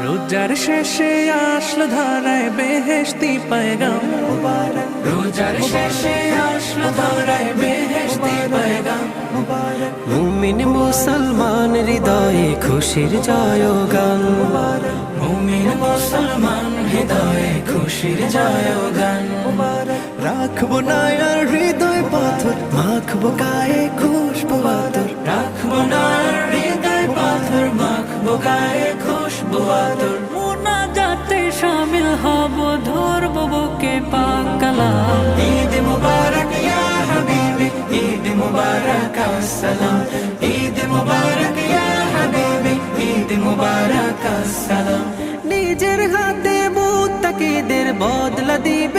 রোজার শেষে আসলো ধরায় বেহেশতি পয়গাম মুবারক, রোজার শেষে আসলো ধরায় বেহেশতি পয়গাম মুবারক। মুমিন মুসলমান হৃদয়ে খুশির জয়গান মুবারক, মুমিন মুসলমান হৃদয়ে খুশির জয়গান মুবারক। রাখবো না আর হৃদয় পাথর, মাখবো গায়ে খুশবু আতর। রাখবো না আর হৃদয় পাথর, মাখবো গায়ে খুশবু আতর। মুনাজাতে শামিল হব, ধরব বুকে পাক কালাম। ঈদ মুবারক ইয়া হাবিবি, ঈদ মুবারক আসসালাম। ঈদ মুবারক ইয়া হাবিবি, ঈদ মুবারক আসসালাম। নিজের হাতে মুত্তাকিদের বদলা দিবে